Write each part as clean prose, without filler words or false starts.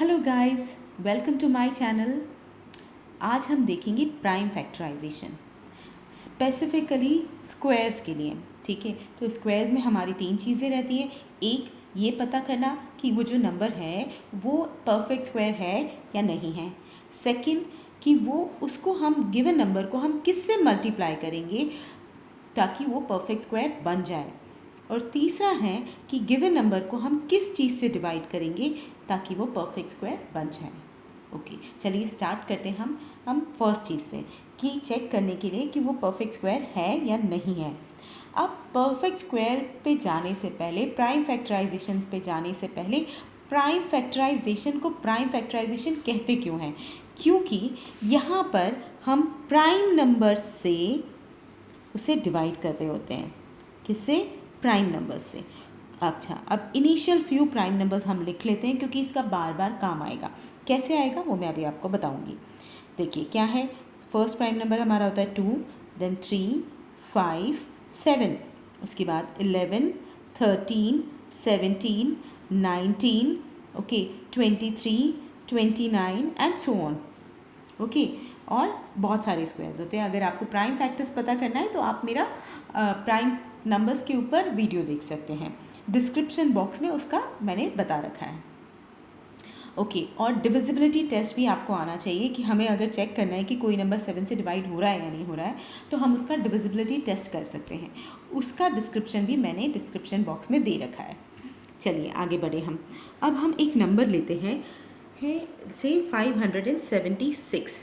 Hello guys, welcome to my channel. आज हम देखेंगे प्राइम फैक्टराइजेशन, स्पेसिफिकली स्क्वायर्स के लिए। ठीक है, तो स्क्वायर्स में हमारी तीन चीज़ें रहती हैं। एक, ये पता करना कि वो जो नंबर है वो परफेक्ट स्क्वायर है या नहीं है। सेकंड, कि वो उसको हम गिवन नंबर को हम किससे मल्टीप्लाई करेंगे ताकि वो परफेक्ट स्क्वायर बन जाए। और तीसरा है कि गिवन नंबर को हम किस चीज़ से डिवाइड करेंगे ताकि वो परफेक्ट स्क्वायर बन जाए। ओके, चलिए स्टार्ट करते हैं हम फर्स्ट चीज़ से कि चेक करने के लिए कि वो परफेक्ट स्क्वायर है या नहीं है। अब परफेक्ट स्क्वायर पे जाने से पहले, प्राइम फैक्टराइजेशन पे जाने से पहले, प्राइम फैक्टराइजेशन को प्राइम फैक्टराइजेशन कहते क्यों हैं? क्योंकि यहाँ पर हम प्राइम नंबर से उसे डिवाइड कर रहे होते हैं। किससे? प्राइम नंबर्स से। अच्छा, अब इनिशियल फ्यू प्राइम नंबर्स हम लिख लेते हैं क्योंकि इसका बार बार काम आएगा। कैसे आएगा वो मैं अभी आपको बताऊंगी। देखिए क्या है, फर्स्ट प्राइम नंबर हमारा होता है 2, देन 3, 5, 7, उसके बाद 11, 13, 17, 19, okay, 23, 29 and so on. Okay, और बहुत सारे स्क्वायर्स होते हैं। अगर आपको प्राइम फैक्टर्स पता करना है तो आप मेरा प्राइम नंबर्स के ऊपर वीडियो देख सकते हैं, डिस्क्रिप्शन बॉक्स में उसका मैंने बता रखा है। ओके, और डिविजिबिलिटी टेस्ट भी आपको आना चाहिए कि हमें अगर चेक करना है कि कोई नंबर 7 से डिवाइड हो रहा है या नहीं हो रहा है तो हम उसका डिविजिबिलिटी टेस्ट कर सकते हैं। उसका डिस्क्रिप्शन भी मैंने डिस्क्रिप्शन बॉक्स में दे रखा है। चलिए आगे बढ़े हम। अब हम एक नंबर लेते हैं से 576।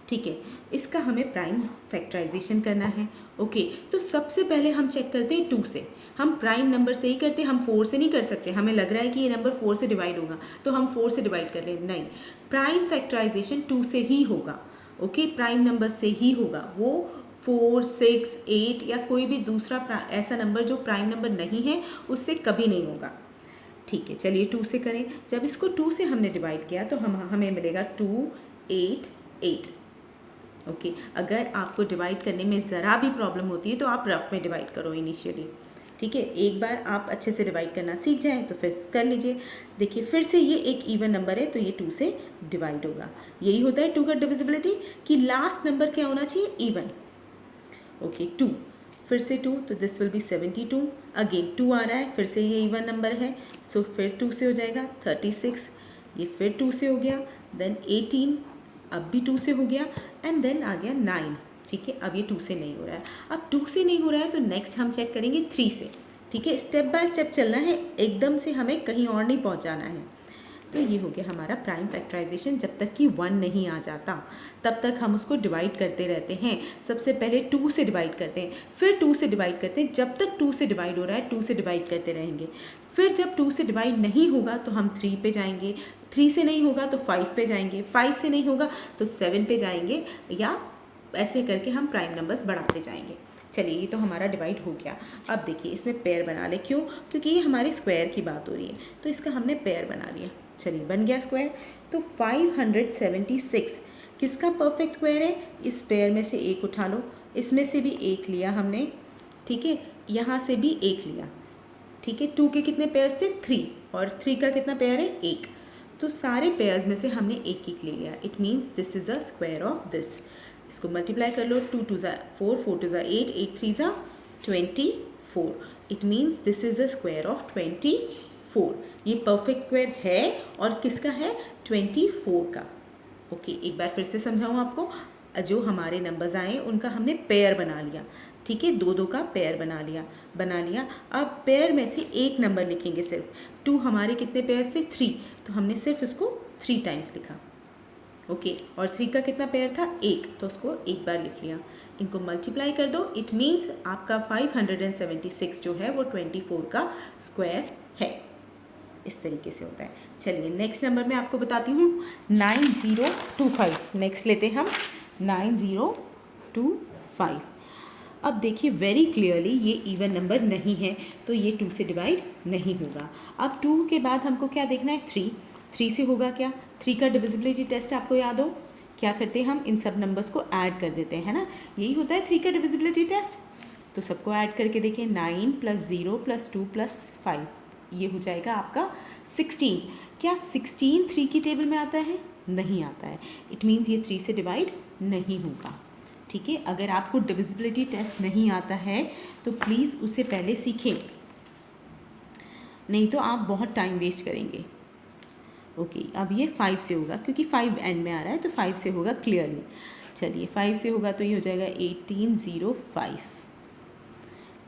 ठीक है, इसका हमें प्राइम फैक्टराइजेशन करना है। ओके, तो सबसे पहले हम चेक करते हैं 2 से। हम प्राइम नंबर से ही करते हैं, हम 4 से नहीं कर सकते। हमें लग रहा है कि ये नंबर 4 से डिवाइड होगा तो हम 4 से डिवाइड कर लें, नहीं, प्राइम फैक्टराइजेशन 2 से ही होगा। ओके, प्राइम नंबर से ही होगा। वो 4, 6, 8 या कोई भी दूसरा ऐसा नंबर जो प्राइम नंबर नहीं है उससे कभी नहीं होगा। ठीक है, चलिए 2 से करें। जब इसको 2 से हमने डिवाइड किया तो हमें मिलेगा 2, 8, 8। ओके, अगर आपको डिवाइड करने में ज़रा भी प्रॉब्लम होती है तो आप रफ में डिवाइड करो इनिशियली। ठीक है, एक बार आप अच्छे से डिवाइड करना सीख जाएं तो फिर कर लीजिए। देखिए फिर से ये एक इवन नंबर है तो ये 2 से डिवाइड होगा। यही होता है 2 का डिविजिबिलिटी कि लास्ट नंबर क्या होना चाहिए? इवन। ओके, 2, फिर से 2 तो दिस विल बी 72। अगेन 2 आ रहा है, फिर से ये इवन नंबर है सो फिर 2 से हो जाएगा 36। ये फिर 2 से हो गया, देन 18, अब भी 2 से हो गया, एंड देन आ गया 9। ठीक है, अब ये 2 से नहीं हो रहा है। अब 2 से नहीं हो रहा है तो नेक्स्ट हम चेक करेंगे 3 से। ठीक है, स्टेप बाय स्टेप चलना है, एकदम से हमें कहीं और नहीं पहुंच जाना है। तो ये हो गया हमारा प्राइम फैक्टराइजेशन। जब तक कि 1 नहीं आ जाता तब तक हम उसको डिवाइड करते रहते हैं। सबसे पहले 2 से डिवाइड करते हैं, फिर 2 से डिवाइड करते हैं। जब तक 2 से डिवाइड हो रहा है 2 से डिवाइड करते रहेंगे। फिर जब 2 से डिवाइड नहीं होगा तो हम 3 पे जाएंगे, 3 से नहीं होगा तो 5 पे जाएंगे, 5 से नहीं होगा तो 7 पे जाएंगे, या ऐसे करके हम प्राइम नंबर्स बढ़ाते जाएंगे। चलिए ये तो हमारा डिवाइड हो गया। अब देखिए इसमें पेयर बना ले। क्यों? क्योंकि ये हमारी स्क्वायर की बात हो रही है तो इसका हमने पेयर बना लिया। चलिए बन गया स्क्वायर। तो 576 किसका परफेक्ट स्क्वायर है? इस पेयर में से एक उठा लो, इसमें से भी एक लिया हमने, ठीक है, यहाँ से भी एक लिया। ठीक है, 2 के कितने पेयर्स थे? 3, और 3 का कितना पेयर है? 1। तो सारे पेयर्स में से हमने एक एक ले लिया। It means this is a square of this. इसको मल्टीप्लाई कर लो, 2 2 ज़ा 4, 4 2 ज़ा 8, 8 3 ज़ा 24। It means this is a square of 24। ये परफेक्ट स्क्वायर है, और किसका है? 24 का। ओके, एक बार फिर से समझाऊँ आपको। जो हमारे नंबर्स आए उनका हमने पेयर बना लिया। ठीक है, 2 2 का पेयर बना लिया। अब पेयर में से एक नंबर लिखेंगे सिर्फ। 2 हमारे कितने पेयर थे? 3, तो हमने सिर्फ इसको 3 टाइम्स लिखा। ओके, और 3 का कितना पेयर था? 1, तो उसको एक बार लिख लिया। इनको मल्टीप्लाई कर दो। इट मीन्स आपका 576 जो है वो 24 का स्क्वायर है। इस तरीके से होता है। चलिए नेक्स्ट नंबर मैं आपको बताती हूँ, 9025। नेक्स्ट लेते हैं हम 9025। अब देखिए वेरी क्लियरली ये इवन नंबर नहीं है तो ये 2 से डिवाइड नहीं होगा। अब 2 के बाद हमको क्या देखना है? 3 से होगा क्या? 3 का डिविजिबिलिटी टेस्ट आपको याद हो? क्या करते हैं हम? इन सब नंबर्स को ऐड कर देते हैं, है ना? यही होता है 3 का डिविजिबिलिटी टेस्ट। तो सबको ऐड करके देखिए, 9 + 0 + 2 + 5, ये हो जाएगा आपका 16। क्या 16 3 की टेबल में आता है? नहीं आता है। इट मीन्स ये 3 से डिवाइड नहीं होगा। ठीक है, अगर आपको डिविजिबिलिटी टेस्ट नहीं आता है तो प्लीज़ उसे पहले सीखें, नहीं तो आप बहुत टाइम वेस्ट करेंगे। ओके, अब ये 5 से होगा क्योंकि 5 एंड में आ रहा है तो 5 से होगा क्लियरली। चलिए 5 से होगा तो ये हो जाएगा 1805।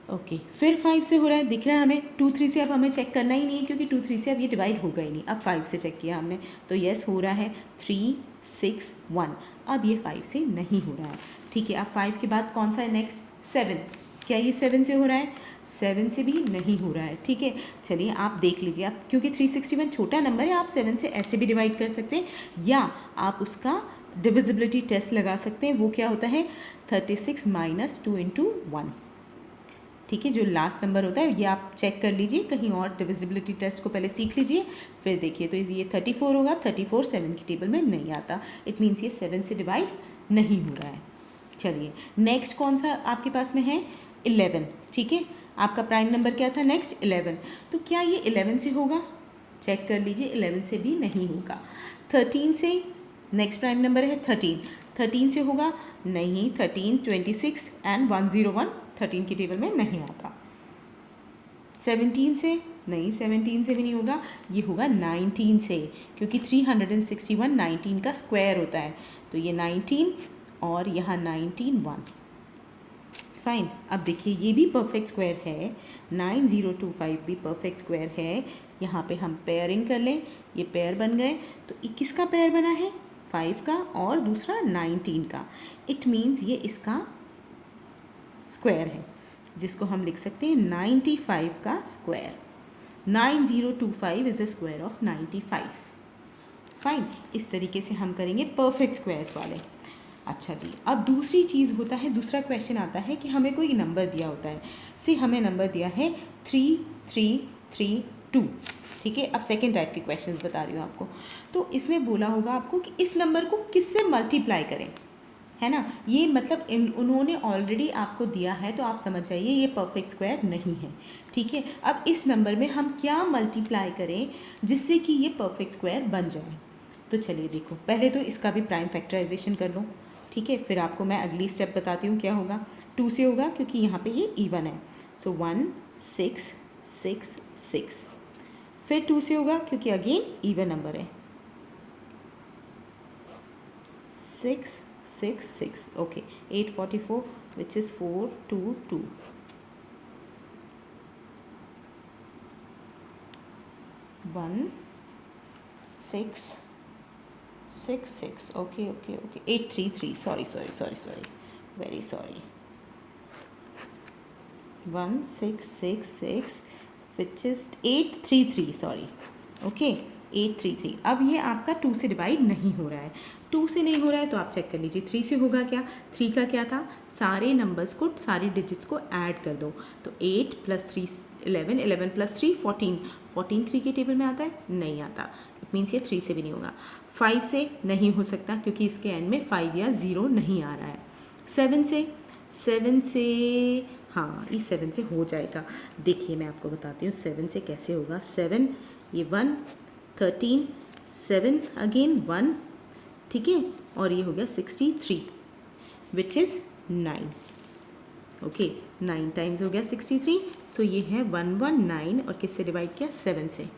ओके, फिर 5 से हो रहा है, दिख रहा है हमें। 2 3 से अब हमें चेक करना ही नहीं है क्योंकि 2 3 से अब ये डिवाइड होगा ही नहीं। अब 5 से चेक किया हमने तो यस हो रहा है 3 6 1। अब ये 5 से नहीं हो रहा है। ठीक है, अब 5 के बाद कौन सा है नेक्स्ट? 7। क्या ये 7 से हो रहा है? 7 से भी नहीं हो रहा है। ठीक है, चलिए आप देख लीजिए, आप क्योंकि 361 छोटा नंबर है, आप 7 से ऐसे भी डिवाइड कर सकते हैं या आप उसका डिविजिबिलिटी टेस्ट लगा सकते हैं। वो क्या होता है? 36 माइनस 2 इंटू 1। ठीक है, जो लास्ट नंबर होता है ये आप चेक कर लीजिए, कहीं और डिविजिबिलिटी टेस्ट को पहले सीख लीजिए, फिर देखिए। तो ये 34 होगा। 34 7 की टेबल में नहीं आता। इट मीन्स ये 7 से डिवाइड नहीं हो रहा है। चलिए नेक्स्ट कौन सा आपके पास में है? 11। ठीक है, आपका प्राइम नंबर क्या था नेक्स्ट? 11। तो क्या ये 11 से होगा? चेक कर लीजिए, 11 से भी नहीं होगा। 13 से नेक्स्ट प्राइम नंबर है 13। 13 से होगा? नहीं। 13 26 एंड 101 13 की टेबल में नहीं आता। 17 से? नहीं, 17 से भी नहीं होगा। ये होगा 19 से, क्योंकि 361 19 का स्क्वायर होता है। तो ये 19 और यहाँ 19 1। फाइन। अब देखिए ये भी परफेक्ट स्क्वायर है, 9025 भी परफेक्ट स्क्वायर है। यहाँ पे हम पेयरिंग कर लें, ये पेयर बन गए। तो ये किसका पेयर बना है? 5 का और दूसरा 19 का। इट मीन्स ये इसका स्क्वायर है, जिसको हम लिख सकते हैं 95 का square. 9025 is the square of 95। Fine, इस तरीके से हम करेंगे परफेक्ट स्क्वायर्स वाले। अच्छा जी, अब दूसरी चीज़ होता है, दूसरा क्वेश्चन आता है कि हमें कोई नंबर दिया होता है। हमें नंबर दिया है 3332। ठीक है, अब सेकेंड टाइप के क्वेश्चंस बता रही हूँ आपको। तो इसमें बोला होगा आपको कि इस नंबर को किससे मल्टीप्लाई करें, है ना। ये मतलब उन्होंने ऑलरेडी आपको दिया है, तो आप समझ जाइए ये परफेक्ट स्क्वायर नहीं है। ठीक है, अब इस नंबर में हम क्या मल्टीप्लाई करें जिससे कि ये परफेक्ट स्क्वायर बन जाए। तो चलिए देखो, पहले तो इसका भी प्राइम फैक्टराइजेशन कर लो। ठीक है, फिर आपको मैं अगली स्टेप बताती हूँ क्या होगा। 2 से होगा क्योंकि यहाँ पे ये इवन है, सो 1 6 6 6। फिर 2 से होगा क्योंकि अगेन इवन नंबर है, 6 6 6। Okay, 844 which is 422। 1 6 6 6। Okay okay okay, 833। Sorry very sorry. 1 6 6 6 which is 833। Sorry, okay 833। अब ये आपका 2 से डिवाइड नहीं हो रहा है। 2 से नहीं हो रहा है तो आप चेक कर लीजिए 3 से होगा क्या। 3 का क्या था? सारे नंबर्स को, सारी डिजिट्स को ऐड कर दो। तो 8 + 3 11, 11 + 3 14। 14 3 के टेबल में आता है? नहीं आता। इट मीन्स ये 3 से भी नहीं होगा। 5 से नहीं हो सकता क्योंकि इसके एंड में 5 या 0 नहीं आ रहा है। 7 से? 7 से हाँ, ये 7 से हो जाएगा। देखिए मैं आपको बताती हूँ 7 से कैसे होगा। 7 ये 1 13 7 अगेन 1। ठीक है, और ये हो गया 63 विच इज़ 9। ओके, 9 टाइम्स हो गया 63। सो ये है 119 और किससे डिवाइड किया? 7 से।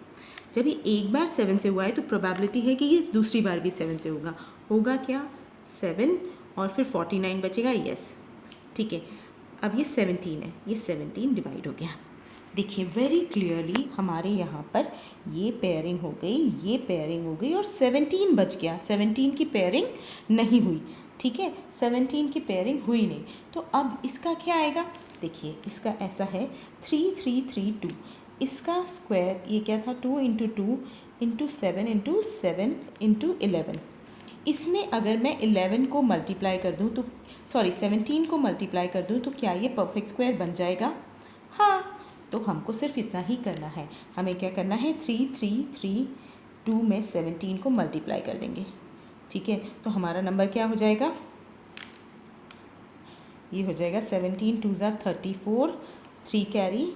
जब ये एक बार 7 से हुआ है तो प्रोबेबिलिटी है कि ये दूसरी बार भी 7 से होगा। होगा क्या? 7 और फिर 49 बचेगा। यस, ठीक है। अब ये 17 है, ये 17 डिवाइड हो गया। देखिए वेरी क्लियरली हमारे यहाँ पर ये पेयरिंग हो गई, ये पेयरिंग हो गई और 17 बच गया। 17 की पेयरिंग नहीं हुई। ठीक है, 17 की पेयरिंग हुई नहीं। तो अब इसका क्या आएगा? देखिए इसका ऐसा है 3332। इसका स्क्वायर ये क्या था? 2 × 2 × 7 × 7 × 11। इसमें अगर मैं 11 को मल्टीप्लाई कर दूँ तो 17 को मल्टीप्लाई कर दूँ तो क्या ये परफेक्ट स्क्वायर बन जाएगा? हाँ, तो हमको सिर्फ इतना ही करना है। हमें क्या करना है? 3332 में 17 को मल्टीप्लाई कर देंगे। ठीक है, तो हमारा नंबर क्या हो जाएगा? ये हो जाएगा 17 2 ज़ा 34, 3 कैरी,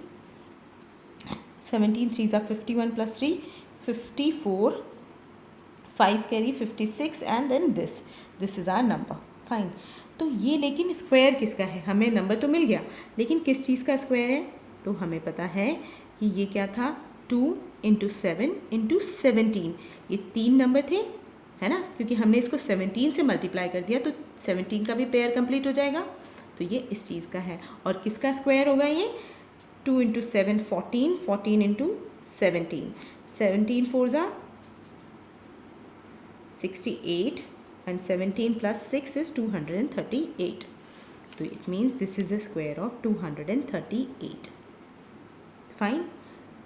17 3 ज़ा 51 + 3 54, 5 carry 56 and then this is our number. Fine. तो ये लेकिन स्क्वायर किसका है, हमें नंबर तो मिल गया लेकिन किस चीज़ का स्क्वायर है, तो हमें पता है कि ये क्या था 2 × 7 × 17, ये 3 नंबर थे है ना, क्योंकि हमने इसको 17 से मल्टीप्लाई कर दिया तो 17 का भी पेयर कंप्लीट हो जाएगा। तो ये इस चीज़ का है और किसका स्क्वायर होगा ये 2 × 7 14, 14 × 17, 17 4 68 and 17 plus 6 is 238. So it means this is a square of 238. Fine.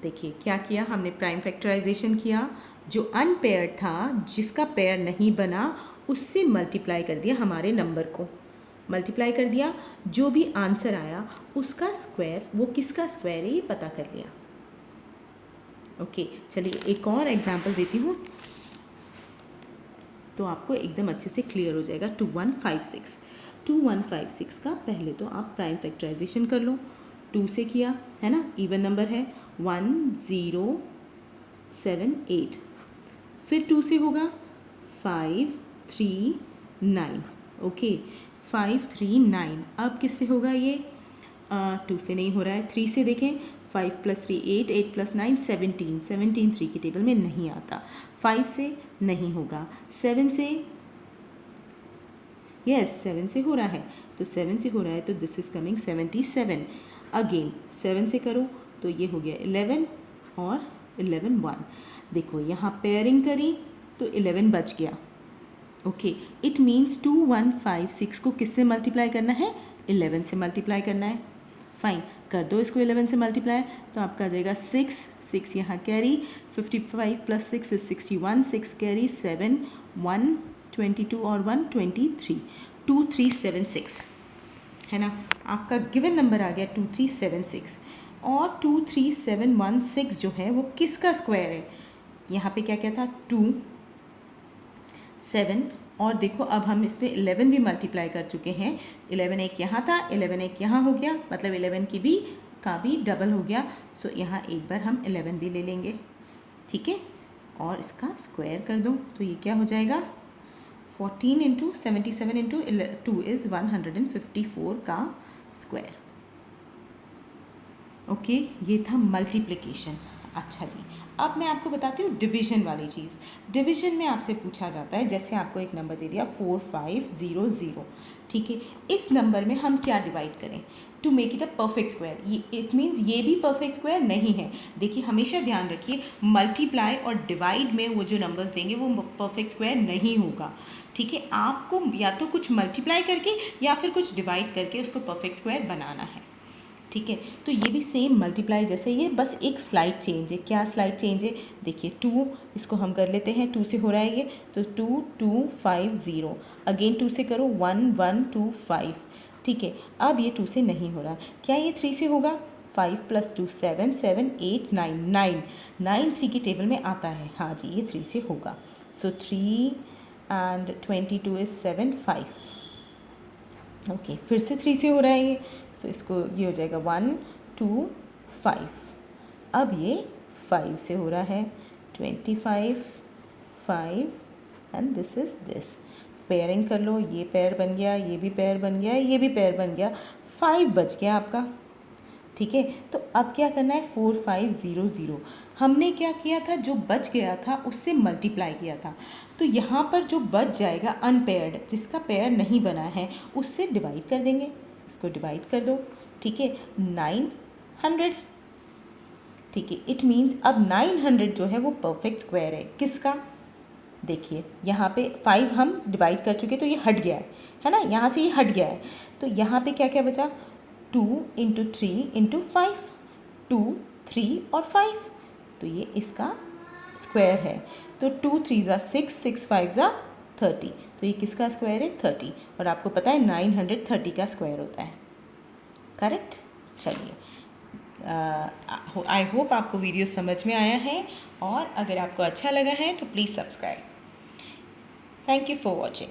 देखिए क्या किया हमने, प्राइम फैक्टराइजेशन किया, जो अनपेयर्ड था जिसका पेयर नहीं बना उससे मल्टीप्लाई कर दिया, हमारे नंबर को मल्टीप्लाई कर दिया, जो भी आंसर आया उसका स्क्वायर, वो किसका स्क्वायर है ये पता कर लिया। ओके चलिए एक और एग्जांपल देती हूँ तो आपको एकदम अच्छे से क्लियर हो जाएगा। 2156 का पहले तो आप प्राइम फैक्टराइजेशन कर लो, 2 से किया है ना, इवन नंबर है 1078, फिर 2 से होगा 539, ओके 539। अब किससे होगा ये, 2 से नहीं हो रहा है, 3 से देखें, 5 + 3 8, 8 + 9 17, 17 3 की टेबल में नहीं आता, 5 से नहीं होगा, 7 से, यस 7 से हो रहा है, तो 7 से हो रहा है तो दिस इज़ कमिंग 77। अगेन 7 से करो तो ये हो गया 11 और 11 1। देखो यहाँ पेयरिंग करी तो 11 बच गया। ओके इट मीन्स 2156 को किससे मल्टीप्लाई करना है, 11 से मल्टीप्लाई करना है। फाइन, कर दो इसको 11 से मल्टीप्लाई तो आपका आ जाएगा 6 यहाँ कैरी, 55 + 6 is 61, 6 कैरी 7 1 22 और 1 23, 2376 है ना, आपका गिवन नंबर आ गया 2376। और 23716 जो है वो किसका स्क्वायर है, यहाँ पे क्या क्या था 2 7, और देखो अब हम इस पर 11 भी मल्टीप्लाई कर चुके हैं, 11 एक यहाँ था, 11 एक यहाँ हो गया, मतलब 11 की भी का भी डबल हो गया। सो यहाँ एक बार हम 11 भी ले लेंगे, ठीक है, और इसका स्क्वायर कर दो तो ये क्या हो जाएगा 14 × 77 × 2 इज़ 154 का स्क्वायर। ओके ये था मल्टीप्लिकेशन। अच्छा जी, अब मैं आपको बताती हूँ डिवीज़न वाली चीज़। डिवीज़न में आपसे पूछा जाता है, जैसे आपको एक नंबर दे दिया 4500, ठीक है, इस नंबर में हम क्या डिवाइड करें to make it a perfect square. ये इट मीन्स ये भी परफेक्ट स्क्वायर नहीं है। देखिए हमेशा ध्यान रखिए, मल्टीप्लाई और डिवाइड में वो जो नंबर्स देंगे वो परफेक्ट स्क्वायर नहीं होगा, ठीक है, आपको या तो कुछ मल्टीप्लाई करके या फिर कुछ डिवाइड करके उसको परफेक्ट स्क्वायर बनाना है, ठीक है। तो ये भी सेम मल्टीप्लाई जैसे, ये बस एक स्लाइड चेंज है। क्या स्लाइड चेंज है, देखिए 2 इसको हम कर लेते हैं, 2 से हो रहा है ये तो 2250, अगेन 2 से करो 1125, ठीक है। अब ये 2 से नहीं हो रहा, क्या ये 3 से होगा, 5 + 2 7, 7 8 9 9 9 3 की टेबल में आता है, हाँ जी ये 3 से होगा। सो 3 and 22 is 7 5, ओके फिर से 3 से हो रहा है ये, सो इसको ये हो जाएगा 1 2 5। अब ये 5 से हो रहा है 25 5 and this is this, pairing कर लो, ये पेयर बन गया, ये भी पेयर बन गया, ये भी पेयर बन गया, 5 बच गया आपका, ठीक है। तो अब क्या करना है 4500, हमने क्या किया था, जो बच गया था उससे मल्टीप्लाई किया था, तो यहाँ पर जो बच जाएगा अनपेयर्ड, जिसका पेयर नहीं बना है, उससे डिवाइड कर देंगे, इसको डिवाइड कर दो, ठीक है, 900, ठीक है। इट मीन्स अब 900 जो है वो परफेक्ट स्क्वायर है, किसका, देखिए यहाँ पे 5 हम डिवाइड कर चुके तो ये हट गया है ना, यहाँ से ये हट गया है, तो यहाँ पे क्या क्या बचा 2 × 3 × 5, 2 3 और 5, तो ये इसका स्क्वायर है। तो 2 3 6, 6 5 30, तो ये किसका स्क्वायर है 30, और आपको पता है 930 का स्क्वायर होता है, करेक्ट। चलिए आई होप आपको वीडियो समझ में आया है, और अगर आपको अच्छा लगा है तो please subscribe. Thank you for watching.